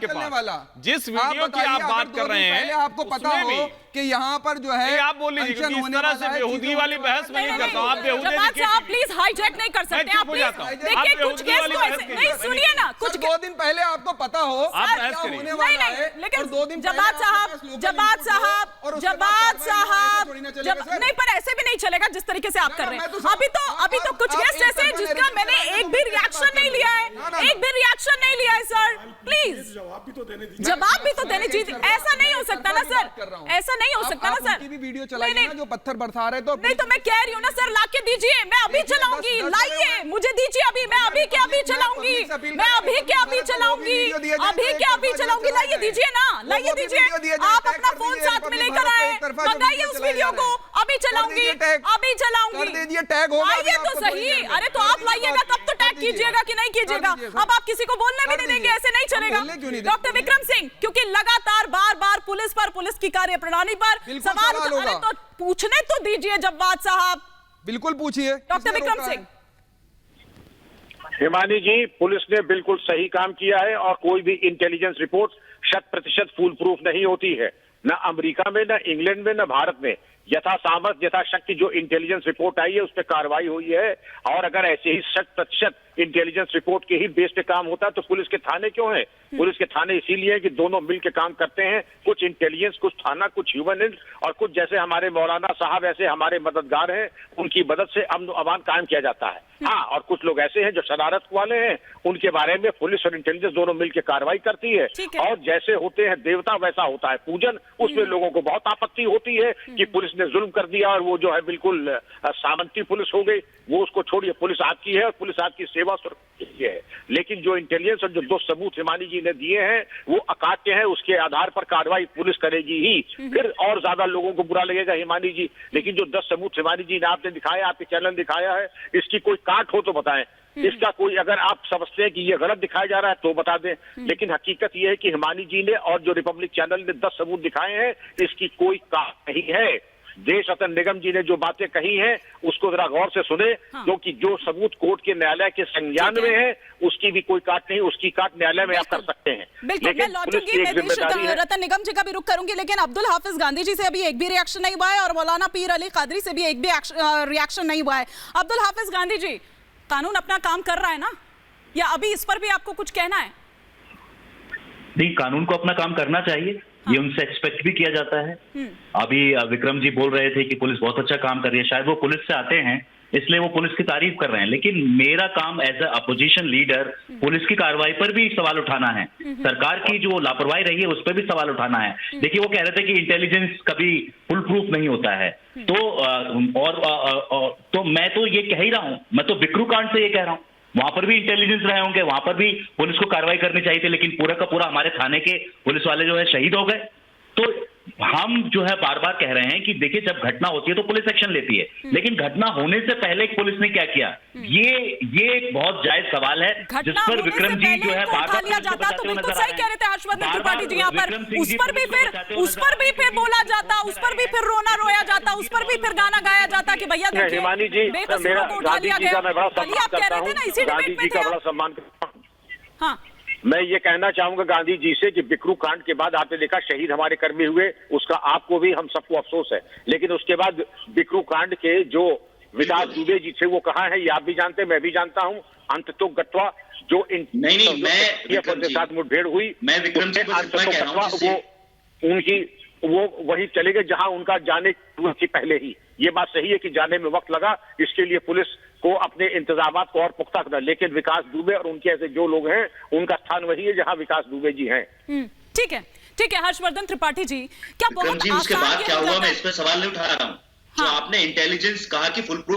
आपके पास। जिस वीडियो की आप बात कर रहे हैं, आपको पता हो कि यहाँ पर जो है आप बोल लीजिए इस तरह से बेहूदी वाली बहस में नहीं करता हूँ। आप बेहूदी आप प्लीज हाईजैक नहीं कर सकते। आप देखिए कुछ केस तो ऐसे नहीं, सुनिए ना, कुछ 2 दिन पहले आपको पता हो होने वाला है, लेकिन 2 दिन जवाद साहब नहीं, पर ऐसे भी नहीं चलेगा जिस तरीके से आप कर रहे हैं। अभी तो कुछ गेस्ट ऐसे हैं जिसका मैंने एक भी रिएक्शन नहीं लिया है, एक भी रिएक्शन नहीं लिया है सर। प्लीज जवाब भी तो देने दीजिए। ऐसा नहीं हो सकता ना सर, ऐसा नहीं हो सकता ना सर। वीडियो चलाइए ना जो पत्थर बरसा रहे तो नहीं, तो मैं कह रही हूँ ना सर, लाके दीजिए, मैं अभी चलाऊंगी। लाइए, मुझे दीजिए अभी, मैं अभी के अभी चलाऊंगी, मैं अभी के अभी चलाऊंगी, अभी के अभी चलाऊंगी। लाइए दीजिए ना, लाइए दीजिए। आप अपना फोन साथ में लेकर आए, मंगाइए उस वीडियो को। अभी चलाऊंगी, अभी चलाऊंगी। लाइए तो सही। अरे तो आप लाइएगा तब तो टैग कीजिएगा कि नहीं कीजिएगा। अब आप किसी को बोलने भी नहीं देंगे, ऐसे नहीं चलेगा। डॉक्टर विक्रम सिंह, क्योंकि लगातार बार बार पुलिस पर, पुलिस की कार्यप्रणाली पर सवाल अरे तो पूछने तो दीजिए जव्वाद साहब। बिल्कुल पूछिए डॉक्टर विक्रम सिंह। हिमानी जी, पुलिस ने बिल्कुल सही काम किया है और कोई भी इंटेलिजेंस रिपोर्ट 100% फूल प्रूफ नहीं होती है। न अमेरिका में, न इंग्लैंड में, न भारत में यथा सामर्थ्य यथाशक्ति जो इंटेलिजेंस रिपोर्ट आई है उस पर कार्रवाई हुई है। और अगर ऐसे ही 100% इंटेलिजेंस रिपोर्ट के ही बेस पे काम होता तो पुलिस के थाने क्यों है? पुलिस के थाने इसीलिए कि दोनों मिलकर काम करते हैं, कुछ इंटेलिजेंस, कुछ थाना, कुछ ह्यूमन एंड, और कुछ जैसे हमारे मौलाना साहब ऐसे हमारे मददगार हैं, उनकी मदद से अमन अमान कायम किया जाता है। हाँ, और कुछ लोग ऐसे हैं जो शरारत वाले हैं, उनके बारे में पुलिस और इंटेलिजेंस दोनों मिलकर कार्रवाई करती है। और जैसे होते हैं देवता वैसा होता है पूजन, उसमें लोगों को बहुत आपत्ति होती है कि पुलिस ने जुल्म कर दिया और वो जो है बिल्कुल सामंती पुलिस हो गई। वो उसको छोड़िए, पुलिस आपकी है और पुलिस आपकी सेवा सुरक्षा है। लेकिन जो इंटेलिजेंस और जो 2 सबूत हिमानी जी ने दिए हैं वो अकाट्य है, उसके आधार पर कार्रवाई पुलिस करेगी ही। फिर और ज्यादा लोगों को बुरा लगेगा हिमानी जी, लेकिन जो 10 सबूत हिमानी जी ने आपने दिखाया, आपके चैनल दिखाया है, इसकी कोई काट हो तो बताएं। इसका कोई, अगर आप समझते हैं कि ये गलत दिखाया जा रहा है तो बता दें। लेकिन हकीकत ये है कि हिमानी जी ने और जो रिपब्लिक चैनल ने 10 सबूत दिखाए हैं, इसकी कोई काट नहीं है। देश रतन निगम जी ने जो बातें कही हैं उसको जरा गौर से सुने, क्योंकि जो सबूत कोर्ट के न्यायालय के संज्ञान में है उसकी भी कोई काट नहीं, उसकी काट न्यायालय में आप कर सकते हैं। लेकिन मैं रतन निगम जी का भी रुख करूंगी, लेकिन अब्दुल हाफिज गांधी जी से अभी एक भी रिएक्शन नहीं हुआ है और मौलाना पीर अली कादरी से भी एक भी रिएक्शन नहीं हुआ है। अब्दुल हाफिज गांधी जी, कानून अपना काम कर रहा है ना, या अभी इस पर भी आपको कुछ कहना है? नहीं, कानून को अपना काम करना चाहिए, ये उनसे एक्सपेक्ट भी किया जाता है। अभी विक्रम जी बोल रहे थे कि पुलिस बहुत अच्छा काम कर रही है, शायद वो पुलिस से आते हैं इसलिए वो पुलिस की तारीफ कर रहे हैं, लेकिन मेरा काम as a opposition leader police की कार्रवाई पर भी सवाल उठाना है, सरकार की जो लापरवाही रही है उस पर भी सवाल उठाना है। देखिए, वो कह रहे थे कि इंटेलिजेंस कभी फुल प्रूफ नहीं होता है, तो मैं तो ये कह ही रहा हूं, मैं तो बिक्रू कांड से ये कह रहा हूं, वहां पर भी इंटेलिजेंस रहे होंगे, वहां पर भी पुलिस को कार्रवाई करनी चाहिए थी, लेकिन पूरा का पूरा हमारे थाने के पुलिस वाले जो है शहीद हो गए। तो हम जो है बार बार कह रहे हैं कि देखिए, जब घटना होती है तो पुलिस एक्शन लेती है, लेकिन घटना होने से पहले पुलिस ने क्या किया, ये एक बहुत जायज सवाल है जिस पर विक्रम जी जो है बार बार तो बिल्कुल सही कह रहे थे हर्षवर्धन त्रिपाठी जी यहाँ पर, उस पर भी फिर बोला जाता, उस पर भी फिर रोना रोया जाता, उस पर भी फिर गाना गाया जाता कि भैया देखिए हिमानी जी, मेरा गांधी जी का मैं बड़ा सम्मान करता हूँ, गांधी जी का बड़ा सम्मान करता हूँ। हाँ, मैं ये कहना चाहूंगा गांधी जी से कि बिक्रू कांड के बाद आपने देखा शहीद हमारे कर्मी हुए, उसका आपको भी हम सबको अफसोस है, लेकिन उसके बाद बिक्रू कांड के जो विकास दुबे जी थे वो कहाँ है ये आप भी जानते हैं, मैं भी जानता हूँ। अंत तो गत्वा जो के साथ मुठभेड़ हुई, वो वही चले गए जहां उनका जाने की पहले ही। ये बात सही है कि जाने में वक्त लगा, इसके लिए पुलिस को अपने इंतजामात को और पुख्ता करना, लेकिन विकास दुबे और उनके ऐसे जो लोग हैं उनका स्थान वही है जहां विकास दुबे जी हैं। ठीक है, ठीक है हर्षवर्धन त्रिपाठी जी, क्या बहुत उसके बाद क्या हुआ, मैं इस पर सवाल नहीं उठा रहा हूँ। जो आपने इंटेलिजेंस कहा कि फुल प्रूफ